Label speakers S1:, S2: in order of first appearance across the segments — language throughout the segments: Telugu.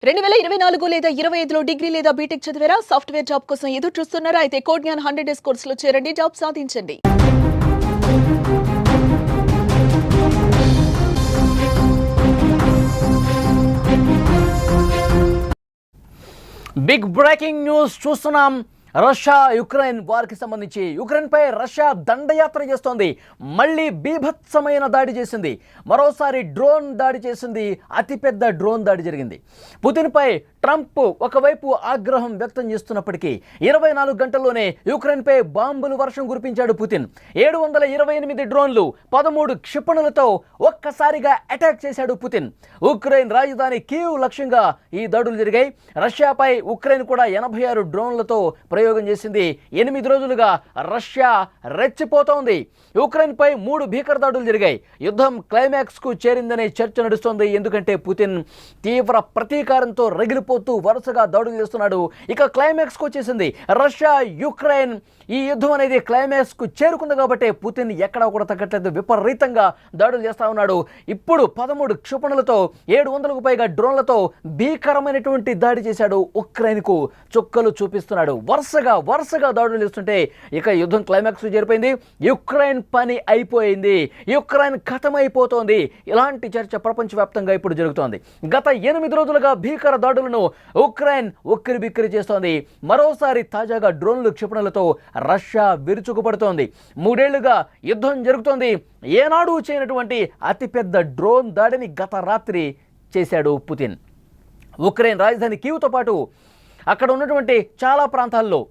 S1: 2024 లేదా 25లో డిగ్రీ లేదా బీటెక్ చదివారా? సాఫ్ట్‌వేర్ జాబ్ కోసం ఎదురు చూస్తున్నారా? అయితే కోడ్ జ్ఞాన్ 100 డేస్ కోర్సులో చేరండి, జాబ్ సాధించండి.
S2: బిగ్ బ్రేకింగ్ న్యూస్ చూస్తున్నాం. రష్యా యుక్రెయిన్ వార్కి సంబంధించి యుక్రెయిన్పై రష్యా దండయాత్ర చేస్తోంది. మళ్ళీ బీభత్సమైన దాడి చేసింది. మరోసారి డ్రోన్ దాడి చేసింది. అతిపెద్ద డ్రోన్ దాడి జరిగింది. పుతిన్పై ట్రంప్ ఒకవైపు ఆగ్రహం వ్యక్తం చేస్తున్నప్పటికీ 24 గంటల్లోనే యుక్రెయిన్పై బాంబులు వర్షం కురిపించాడు పుతిన్. 728 డ్రోన్లు 13 క్షిపణులతో ఒక్కసారిగా అటాక్ చేశాడు పుతిన్. ఉక్రెయిన్ రాజధాని కీవ్ లక్ష్యంగా ఈ దాడులు జరిగాయి. రష్యాపై ఉక్రెయిన్ కూడా 86 డ్రోన్లతో ప్రయోగం చేసింది. 8 రోజులుగా రష్యా రెచ్చిపోతోంది. ఉక్రెయిన్పై 3 భీకర దాడులు జరిగాయి. యుద్ధం క్లైమాక్స్కు చేరిందనే చర్చ నడుస్తోంది. ఎందుకంటే పుతిన్ తీవ్ర ప్రతీకారంతో రగిలిపోతూ వరుసగా దాడులు చేస్తున్నాడు. ఇక క్లైమాక్స్కు వచ్చేసింది. రష్యా యుక్రెయిన్ ఈ యుద్ధం అనేది క్లైమాక్స్కు చేరుకుంది కాబట్టి పుతిన్ ఎక్కడా కూడా తగ్గట్లేదు. విపరీతంగా దాడులు చేస్తూ ఉన్నాడు. ఇప్పుడు 13 క్షిపణులతో 700కు పైగా డ్రోన్లతో భీకరమైనటువంటి దాడి చేశాడు. ఉక్రెయిన్కు చుక్కలు చూపిస్తున్నాడు. వరుసగా దాడులు చేస్తుంటే ఇక యుద్ధం క్లైమాక్స్ చేరిపోయింది. యుక్రెయిన్ పని అయిపోయింది. యుక్రెయిన్ ఖతమైపోతోంది. ఇలాంటి చర్చ ప్రపంచవ్యాప్తంగా ఇప్పుడు జరుగుతోంది. గత 8 రోజులుగా భీకర దాడులను ఉక్రెయిన్ ఉక్కిరిబిక్కిరి చేస్తోంది. మరోసారి తాజాగా డ్రోన్లు క్షిపణులతో రష్యా విరుచుకుపడుతోంది. 3 ఏళ్లుగా యుద్ధం జరుగుతోంది. ఏనాడు చేయనటువంటి అతిపెద్ద డ్రోన్ దాడిని గత రాత్రి చేశాడు పుతిన్. ఉక్రెయిన్ రాజధాని కీవ్తో పాటు అక్కడ ఉన్నటువంటి చాలా ప్రాంతాల్లో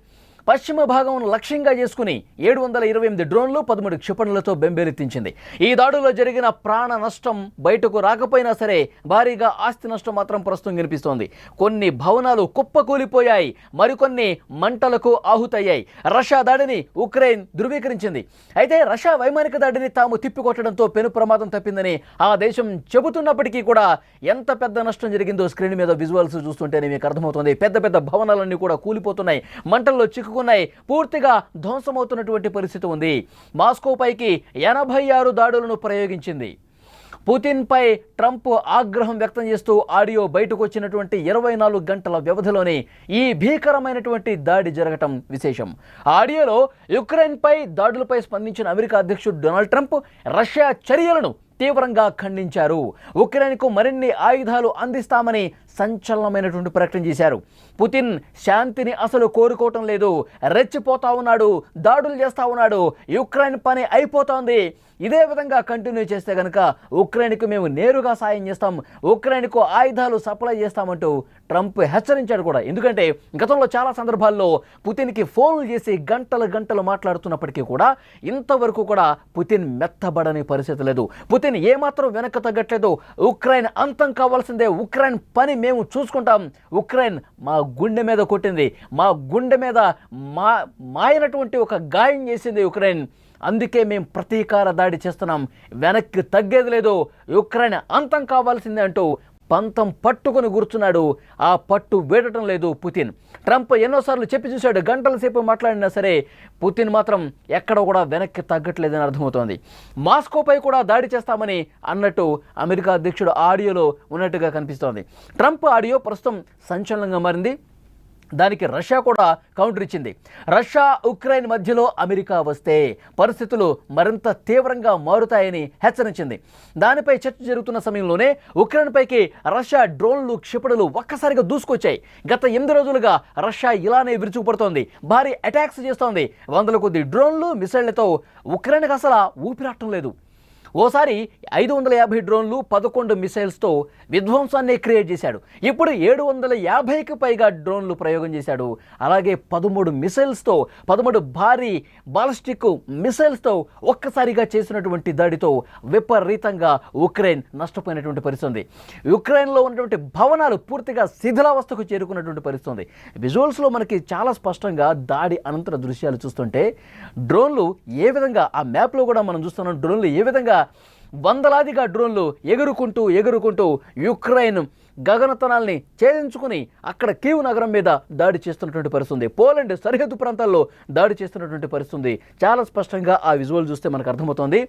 S2: పశ్చిమ భాగం లక్ష్యంగా చేసుకుని 728 డ్రోన్లు 13 క్షిపణులతో బెంబేలెత్తించింది. ఈ దాడులో జరిగిన ప్రాణ నష్టం బయటకు రాకపోయినా సరే భారీగా ఆస్తి నష్టం మాత్రం ప్రస్తుతం కనిపిస్తోంది. కొన్ని భవనాలు కుప్పకూలిపోయాయి, మరికొన్ని మంటలకు ఆహుతయ్యాయి. రష్యా దాడిని ఉక్రెయిన్ ధృవీకరించింది. అయితే రష్యా వైమానిక దాడిని తాము తిప్పికొట్టడంతో పెను ప్రమాదం తప్పిందని ఆ దేశం చెబుతున్నప్పటికీ కూడా ఎంత పెద్ద నష్టం జరిగిందో స్క్రీన్ మీద విజువల్స్ చూస్తుంటేనే మీకు అర్థమవుతుంది. పెద్ద పెద్ద భవనాలన్నీ కూడా కూలిపోతున్నాయి, మంటల్లో చిక్కు పూర్తిగా ధ్వంసమవుతున్నటువంటి పరిస్థితి ఉంది. మాస్కో పైకి 86 దాడులను ప్రయోగించింది. పుతిన్ పై ట్రంప్ ఆగ్రహం వ్యక్తం చేస్తూ ఆడియో బయటకు వచ్చినటువంటి 24 గంటల వ్యవధిలోనే ఈ భీకరమైనటువంటి దాడి జరగటం విశేషం. ఆడియోలో యుక్రెయిన్ పై దాడులపై స్పందించిన అమెరికా అధ్యక్షుడు డొనాల్డ్ ట్రంప్ రష్యా చర్యలను తీవ్రంగా ఖండించారు. ఉక్రెయిన్కు మరిన్ని ఆయుధాలు అందిస్తామని సంచలనమైనటువంటి ప్రకటన చేశారు. పుతిన్ శాంతిని అసలు కోరుకోవటం లేదు, రెచ్చిపోతా ఉన్నాడు, దాడులు చేస్తూ ఉన్నాడు. యుక్రెయిన్ పని అయిపోతోంది. ఇదే విధంగా కంటిన్యూ చేస్తే కనుక ఉక్రెయిన్కు మేము నేరుగా సాయం చేస్తాం, ఉక్రెయిన్కు ఆయుధాలు సప్లై చేస్తామంటూ ట్రంప్ హెచ్చరించాడు కూడా. ఎందుకంటే గతంలో చాలా సందర్భాల్లో పుతిన్కి ఫోన్లు చేసి గంటలు మాట్లాడుతున్నప్పటికీ కూడా ఇంతవరకు కూడా పుతిన్ మెత్తబడని పరిస్థితి లేదు. పుతిన్ ఏమాత్రం వెనక్కి తగ్గట్లేదు. ఉక్రెయిన్ అంతం కావాల్సిందే, ఉక్రెయిన్ పని మేము చూసుకుంటాం. ఉక్రెయిన్ మా గుండె మీద కొట్టింది, మా గుండె మీద మాయనటువంటి ఒక గాయం చేసింది ఉక్రెయిన్. అందుకే మేము ప్రతీకార దాడి చేస్తున్నాం, వెనక్కి తగ్గేది లేదు, యుక్రెయిన్ అంతం కావాల్సిందే అంటూ పంతం పట్టుకొని కూర్చున్నాడు. ఆ పట్టు వేడటం లేదు పుతిన్. ట్రంప్ ఎన్నోసార్లు చెప్పి చూశాడు, గంటల సేపు మాట్లాడినా సరే పుతిన్ మాత్రం ఎక్కడ కూడా వెనక్కి తగ్గట్లేదని అర్థమవుతోంది. మాస్కోపై కూడా దాడి చేస్తామని అన్నట్టు అమెరికా అధ్యక్షుడు ఆడియోలో ఉన్నట్టుగా కనిపిస్తోంది. ట్రంప్ ఆడియో ప్రస్తుతం సంచలనంగా మారింది. దానికి రష్యా కూడా కౌంటర్ ఇచ్చింది. రష్యా ఉక్రెయిన్ మధ్యలో అమెరికా వస్తే పరిస్థితులు మరింత తీవ్రంగా మారుతాయని హెచ్చరించింది. దానిపై చర్చ జరుగుతున్న సమయంలోనే ఉక్రెయిన్ పైకి రష్యా డ్రోన్లు క్షిపణులు ఒక్కసారిగా దూసుకొచ్చాయి. గత 8 రోజులుగా రష్యా ఇలానే విరుచుకుపడుతోంది, భారీ అటాక్స్ చేస్తోంది. 100 కొద్ది డ్రోన్లు మిసైళ్లతో ఉక్రెయిన్కి అసలు ఊపిరాటం లేదు. ఓసారి 550 డ్రోన్లు 11 మిసైల్స్తో విధ్వంసాన్ని క్రియేట్ చేశాడు. ఇప్పుడు 750కి పైగా డ్రోన్లు ప్రయోగం చేశాడు. అలాగే 13 మిసైల్స్తో 13 భారీ బాలిస్టిక్ మిసైల్స్తో ఒక్కసారిగా చేసినటువంటి దాడితో విపరీతంగా ఉక్రెయిన్ నష్టపోయినటువంటి పరిస్థితి. ఉక్రెయిన్లో ఉన్నటువంటి భవనాలు పూర్తిగా శిథిలావస్థకు చేరుకున్నటువంటి పరిస్థితి. విజువల్స్లో మనకి చాలా స్పష్టంగా దాడి అనంతర దృశ్యాలు చూస్తుంటే డ్రోన్లు ఏ విధంగా, ఆ మ్యాప్లో కూడా మనం చూస్తున్నాం, డ్రోన్లు ఏ విధంగా వందలాదిగా డ్రోన్లు ఎగురుకుంటూ యుక్రెయిన్ గగనతనాల్ని ఛేదించుకుని అక్కడ కీవ్ నగరం మీద దాడి చేస్తున్నటువంటి పరిస్థితి, పోలాండ్ సరిహద్దు ప్రాంతాల్లో దాడి చేస్తున్నటువంటి పరిస్థితి చాలా స్పష్టంగా ఆ విజువల్ చూస్తే మనకు అర్థమవుతోంది.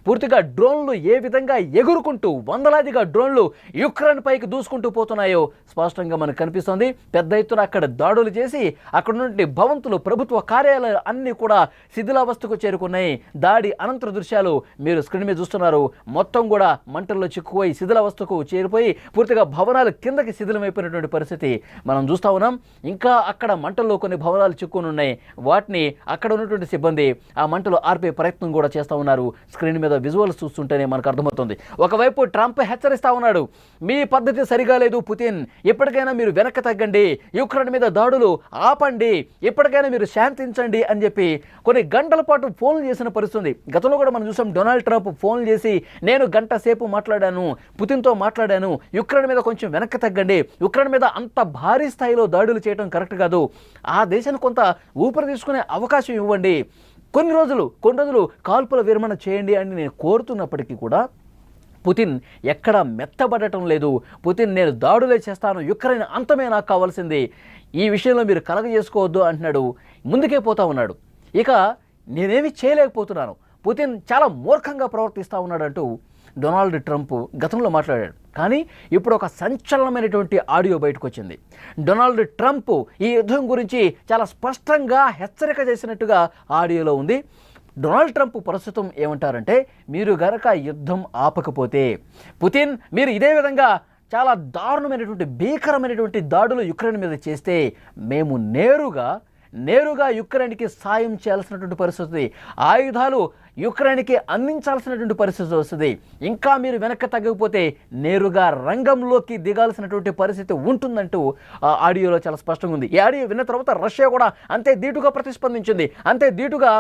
S2: పూర్తిగా డ్రోన్లు ఏ విధంగా ఎగురుకుంటూ వందలాదిగా డ్రోన్లు యుక్రెయిన్ పైకి దూసుకుంటూ పోతున్నాయో స్పష్టంగా మనకు కనిపిస్తోంది. పెద్ద ఎత్తున అక్కడ దాడులు చేసి అక్కడ నుండి భవంతులు, ప్రభుత్వ కార్యాలయాలు అన్నీ కూడా శిథిలావస్థకు చేరుకున్నాయి. దాడి అనంతర దృశ్యాలు మీరు స్క్రీన్ మీద చూస్తున్నారు. మొత్తం కూడా మంటల్లో చిక్కుపోయి శిథిలావస్థకు చేరిపోయి పూర్తిగా భవనాలు కిందకి శిథిలమైపోయినటువంటి పరిస్థితి మనం చూస్తూ ఉన్నాం. ఇంకా అక్కడ మంటల్లో కొన్ని భవనాలు చిక్కుని ఉన్నాయి. వాటిని అక్కడ ఉన్నటువంటి సిబ్బంది ఆ మంటలు ఆర్పే ప్రయత్నం కూడా చేస్తూ ఉన్నారు. స్క్రీన్ మీద విజువల్స్ చూస్తుంటేనే మనకు అర్థమవుతుంది. ఒకవైపు ట్రంప్ హెచ్చరిస్తూ ఉన్నాడు, మీ పద్ధతి సరిగా లేదు పుతిన్, ఇప్పటికైనా మీరు వెనక్కి తగ్గండి, యుక్రెయిన్ మీద దాడులు ఆపండి, ఇప్పటికైనా మీరు శాంతించండి అని చెప్పి కొన్ని గంటల పాటు ఫోన్లు చేసిన పరిస్థితి. గతంలో కూడా మనం చూసాం, డొనాల్డ్ ట్రంప్ ఫోన్లు చేసి నేను గంట సేపు మాట్లాడాను, పుతిన్తో మాట్లాడాను, యుక్రెయిన్ మీద కొంచెం వెనక్కి తగ్గండి, యుక్రెయిన్ మీద అంత భారీ స్థాయిలో దాడులు చేయడం కరెక్ట్ కాదు, ఆ దేశాన్ని కొంత ఊపిరి తీసుకునే అవకాశం ఇవ్వండి, కొన్ని రోజులు కాల్పుల విరమణ చేయండి అని నేను కోరుతున్నప్పటికీ కూడా పుతిన్ ఎక్కడా మెత్తబడటం లేదు. పుతిన్ నేను దాడులే చేస్తాను, యుక్రెయిన్ అంతమే నాకు కావాల్సింది, ఈ విషయంలో మీరు కలగజేసుకోవద్దు అంటున్నాడు. ముందుకే పోతా ఉన్నాడు. ఇక నేనేమి చేయలేకపోతున్నాను, పుతిన్ చాలా మూర్ఖంగా ప్రవర్తిస్తూ ఉన్నాడంటూ డొనాల్డ్ ట్రంప్ గతంలో మాట్లాడాడు. కానీ ఇప్పుడు ఒక సంచలనమైనటువంటి ఆడియో బయటకు వచ్చింది. డొనాల్డ్ ట్రంప్ ఈ యుద్ధం గురించి చాలా స్పష్టంగా హెచ్చరిక చేసినట్టుగా ఆడియోలో ఉంది. డొనాల్డ్ ట్రంప్ ప్రస్తుతం ఏమంటారంటే, మీరు గనక యుద్ధం ఆపకపోతే పుతిన్ మీరు ఇదే విధంగా చాలా దారుణమైనటువంటి భీకరమైనటువంటి దాడులు యుక్రెయిన్ మీద చేస్తే మేము నేరుగా యుక్రెయిన్కి సాయం చేయాల్సినటువంటి పరిస్థితి, ఆయుధాలు యుక్రెయిన్కి అందించాల్సినటువంటి పరిస్థితి వస్తుంది, ఇంకా మీరు వెనక్కి తగ్గకపోతే నేరుగా రంగంలోకి దిగాల్సినటువంటి పరిస్థితి ఉంటుందంటూ ఆ ఆడియోలో చాలా స్పష్టంగా ఉంది. ఈ ఆడియో విన్న తర్వాత రష్యా కూడా అంతే ధీటుగా ప్రతిస్పందించింది, అంతే ధీటుగా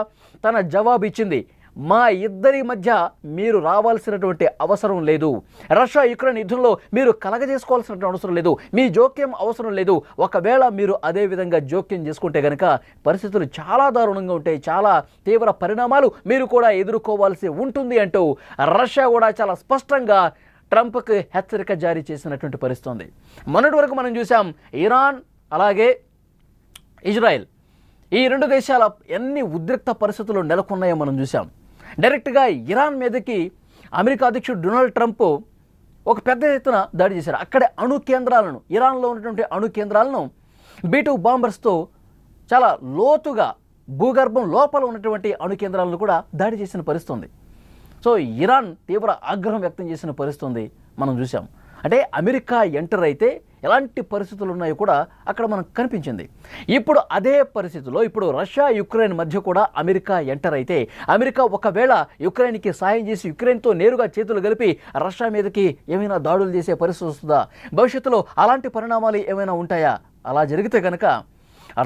S2: తన జవాబు ఇచ్చింది. మా ఇద్దరి మధ్య మీరు రావాల్సినటువంటి అవసరం లేదు, రష్యా యుక్రెయిన్ యుద్ధంలో మీరు కలగజేసుకోవాల్సినటువంటి అవసరం లేదు, మీ జోక్యం అవసరం లేదు, ఒకవేళ మీరు అదే విధంగా జోక్యం చేసుకుంటే కనుక పరిస్థితులు చాలా దారుణంగా ఉంటాయి, చాలా తీవ్ర పరిణామాలు మీరు కూడా ఎదుర్కోవాల్సి ఉంటుంది అంటూ రష్యా కూడా చాలా స్పష్టంగా ట్రంప్కి హెచ్చరిక జారీ చేసినటువంటి పరిస్థితి ఉంది. మొన్నటి వరకు మనం చూసాం, ఇరాన్ అలాగే ఇజ్రాయెల్ ఈ రెండు దేశాల ఎన్ని ఉద్రిక్త పరిస్థితులు నెలకొన్నాయో మనం చూసాం. డైరెక్ట్గా ఇరాన్ మీదకి అమెరికా అధ్యక్షుడు డొనాల్డ్ ట్రంప్ ఒక పెద్ద ఎత్తున దాడి చేశారు. అక్కడే అణు కేంద్రాలను, ఇరాన్లో ఉన్నటువంటి అణు కేంద్రాలను B-2 బాంబర్స్తో చాలా లోతుగా భూగర్భం లోపల ఉన్నటువంటి అణు కేంద్రాలను కూడా దాడి చేసిన పరిస్థితి ఉంది. సో ఇరాన్ తీవ్ర ఆగ్రహం వ్యక్తం చేసిన పరిస్థితి మనం చూసాం. అంటే అమెరికా ఎంటర్ అయితే ఎలాంటి పరిస్థితులు ఉన్నాయో కూడా అక్కడ మనకు కనిపించింది. ఇప్పుడు అదే పరిస్థితుల్లో ఇప్పుడు రష్యా యుక్రెయిన్ మధ్య కూడా అమెరికా ఎంటర్ అయితే, అమెరికా ఒకవేళ యుక్రెయిన్కి సాయం చేసి యుక్రెయిన్తో నేరుగా చేతులు కలిపి రష్యా మీదకి ఏమైనా దాడులు చేసే పరిస్థితి వస్తుందా, భవిష్యత్తులో అలాంటి పరిణామాలు ఏమైనా ఉంటాయా? అలా జరిగితే కనుక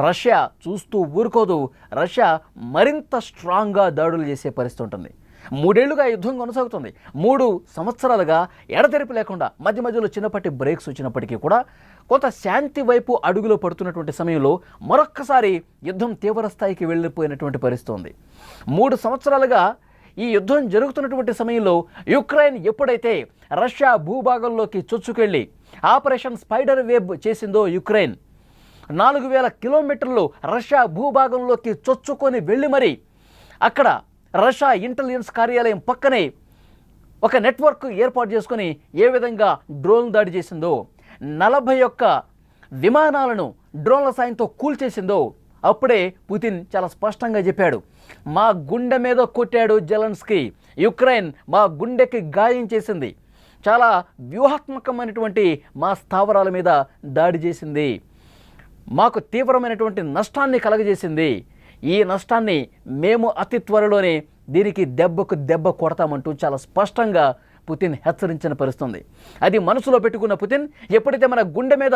S2: రష్యా చూస్తూ ఊరుకోదు, రష్యా మరింత స్ట్రాంగ్గా దాడులు చేసే పరిస్థితి ఉంటుంది. 3 ఏళ్లుగా యుద్ధం కొనసాగుతుంది. 3 సంవత్సరాలుగా ఎడతెరిపి లేకుండా మధ్య మధ్యలో చిన్నపాటి బ్రేక్స్ వచ్చినప్పటికీ కూడా కొంత శాంతి వైపు అడుగులో పడుతున్నటువంటి సమయంలో మరొక్కసారి యుద్ధం తీవ్ర స్థాయికి వెళ్ళిపోయినటువంటి పరిస్థితి ఉంది. 3 సంవత్సరాలుగా ఈ యుద్ధం జరుగుతున్నటువంటి సమయంలో యుక్రెయిన్ ఎప్పుడైతే రష్యా భూభాగంలోకి చొచ్చుకెళ్ళి ఆపరేషన్ స్పైడర్ వెబ్ చేసిందో, యుక్రెయిన్ 4000 కిలోమీటర్లు రష్యా భూభాగంలోకి చొచ్చుకొని వెళ్ళి మరి అక్కడ రష్యా ఇంటెలిజెన్స్ కార్యాలయం పక్కనే ఒక నెట్వర్క్ ఏర్పాటు చేసుకొని ఏ విధంగా డ్రోన్ దాడి చేసిందో, 41 విమానాలను డ్రోన్ల సాయంతో కూల్చేసిందో, అప్పుడే పుతిన్ చాలా స్పష్టంగా చెప్పాడు, మా గుండె మీద కొట్టాడు జెలెన్స్కీ, యుక్రెయిన్ మా గుండెకి గాయం చేసింది, చాలా వ్యూహాత్మకమైనటువంటి మా స్థావరాల మీద దాడి చేసింది, మాకు తీవ్రమైనటువంటి నష్టాన్ని కలగజేసింది, ఈ నష్టాన్ని మేము అతి త్వరలోనే దీనికి దెబ్బకు దెబ్బ కొడతామంటూ చాలా స్పష్టంగా పుతిన్ హెచ్చరించిన పరిస్థితుంది. అది మనసులో పెట్టుకున్న పుతిన్ ఎప్పుడైతే మన గుండె మీద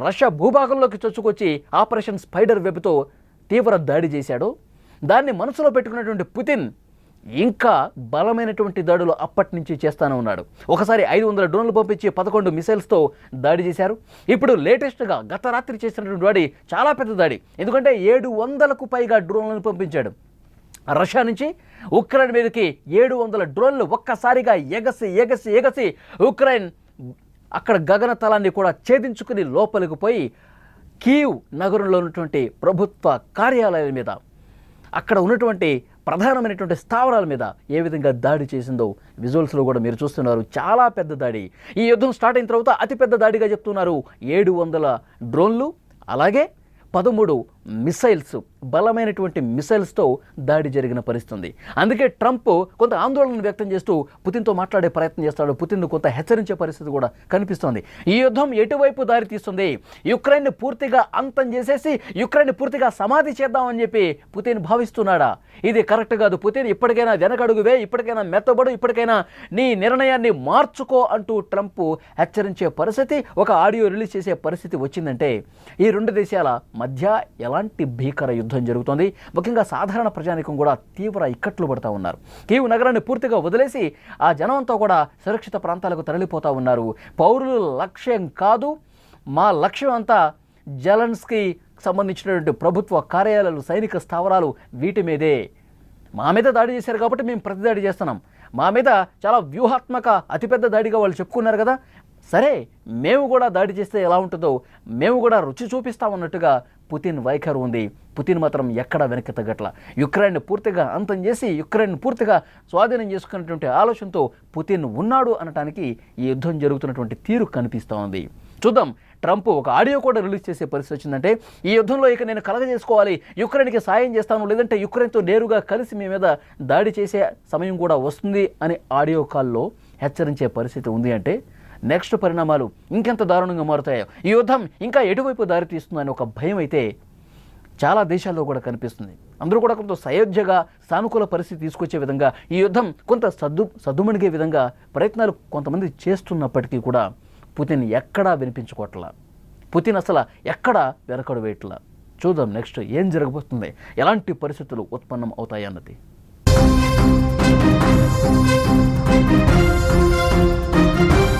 S2: రష్యా భూభాగంలోకి చొచ్చుకొచ్చి ఆపరేషన్ స్పైడర్ వెబ్తో తీవ్ర దాడి చేశాడో, దాన్ని మనసులో పెట్టుకున్నటువంటి పుతిన్ ఇంకా బలమైనటువంటి దాడులు అప్పటి నుంచి చేస్తానే ఉన్నాడు. ఒకసారి 500 డ్రోన్లు పంపించి 11 మిసైల్స్తో దాడి చేశారు. ఇప్పుడు లేటెస్ట్గా గత రాత్రి చేసినటువంటి దాడి చాలా పెద్ద దాడి, ఎందుకంటే 700కు పైగా డ్రోన్లను పంపించాడు. రష్యా నుంచి ఉక్రెయిన్ మీదకి 700 డ్రోన్లు ఒక్కసారిగా ఎగసి ఉక్రెయిన్ అక్కడ గగనతలాన్ని కూడా ఛేదించుకుని లోపలికి పోయి కీవ్ నగరంలో ఉన్నటువంటి ప్రభుత్వ కార్యాలయాల మీద, అక్కడ ఉన్నటువంటి ప్రధానమైనటువంటి స్థావరాల మీద ఏ విధంగా దాడి చేసిందో విజువల్స్లో కూడా మీరు చూస్తున్నారు. చాలా పెద్ద దాడి. ఈ యుద్ధం స్టార్ట్ అయిన తర్వాత అతిపెద్ద దాడిగా చెప్తున్నారు. 700 డ్రోన్లు, అలాగే 13 మిసైల్స్, బలమైనటువంటి మిసైల్స్తో దాడి జరిగిన పరిస్థితి. అందుకే ట్రంప్ కొంత ఆందోళన వ్యక్తం చేస్తూ పుతిన్తో మాట్లాడే ప్రయత్నం చేస్తాడు. పుతిన్ను కొంత హెచ్చరించే పరిస్థితి కూడా కనిపిస్తోంది. ఈ యుద్ధం ఎటువైపు దారి తీస్తుంది, యుక్రెయిన్ని పూర్తిగా అంతం చేసేసి యుక్రెయిన్ని పూర్తిగా సమాధి చేద్దామని చెప్పి పుతిన్ భావిస్తున్నాడా? ఇది కరెక్ట్ కాదు. పుతిన్ ఇప్పటికైనా వెనకడుగువే, ఇప్పటికైనా మెత్తబడు, ఇప్పటికైనా నీ నిర్ణయాన్ని మార్చుకో అంటూ ట్రంప్ హెచ్చరించే పరిస్థితి, ఒక ఆడియో రిలీజ్ చేసే పరిస్థితి వచ్చిందంటే ఈ రెండు దేశాల మధ్య ఎలాంటి భీకర యుద్ధం జరుగుతోంది. ముఖ్యంగా సాధారణ ప్రజానికం కూడా తీవ్ర ఇక్కట్లు పడుతూ ఉన్నారు. కీవ్ నగరాన్ని పూర్తిగా వదిలేసి ఆ జనంతో కూడా సురక్షిత ప్రాంతాలకు తరలిపోతూ ఉన్నారు. పౌరుల లక్ష్యం కాదు, మా లక్ష్యం అంతా జెలెన్స్కీ సంబంధించినటువంటి ప్రభుత్వ కార్యాలయాలు, సైనిక స్థావరాలు, వీటి మీదే. మా మీద దాడి చేశారు కాబట్టి మేము ప్రతిదాడి చేస్తున్నాం. మా మీద చాలా వ్యూహాత్మక అతిపెద్ద దాడిగా వాళ్ళు చెప్పుకున్నారు కదా, సరే మేము కూడా దాడి చేస్తే ఎలా ఉంటుందో మేము కూడా రుచి చూపిస్తామన్నట్టుగా పుతిన్ వైఖరి ఉంది. పుతిన్ మాత్రం ఎక్కడా వెనక్కి తగ్గట్ల. యుక్రెయిన్ పూర్తిగా అంతం చేసి యుక్రెయిన్ పూర్తిగా స్వాధీనం చేసుకున్నటువంటి ఆలోచనతో పుతిన్ ఉన్నాడు అనడానికి ఈ యుద్ధం జరుగుతున్నటువంటి తీరు కనిపిస్తూ ఉంది. చూద్దాం. ట్రంప్ ఒక ఆడియో కూడా రిలీజ్ చేసే పరిస్థితి వచ్చిందంటే ఈ యుద్ధంలో ఇక నేను కలగజేసుకోవాలి, యుక్రెయిన్కి సాయం చేస్తాను, లేదంటే యుక్రెయిన్తో నేరుగా కలిసి మీ మీద దాడి చేసే సమయం కూడా వస్తుంది అని ఆడియో కాల్లో హెచ్చరించే పరిస్థితి ఉంది. అంటే నెక్స్ట్ పరిణామాలు ఇంకెంత దారుణంగా మారుతాయో, ఈ యుద్ధం ఇంకా ఎటువైపు దారితీస్తుందని ఒక భయం అయితే చాలా దేశాల్లో కూడా కనిపిస్తుంది. అందరూ కూడా కొంత సయోధ్యగా సానుకూల పరిస్థితి తీసుకొచ్చే విధంగా, ఈ యుద్ధం కొంత సద్దుమణిగే విధంగా ప్రయత్నాలు కొంతమంది చేస్తున్నప్పటికీ కూడా పుతిన్ ఎక్కడా వినిపించుకోవట్లా. పుతిన్ అసలు ఎక్కడా వెనకడు వేయట్లా. చూద్దాం నెక్స్ట్ ఏం జరగబోతుంది, ఎలాంటి పరిస్థితులు ఉత్పన్నం అవుతాయి అన్నది.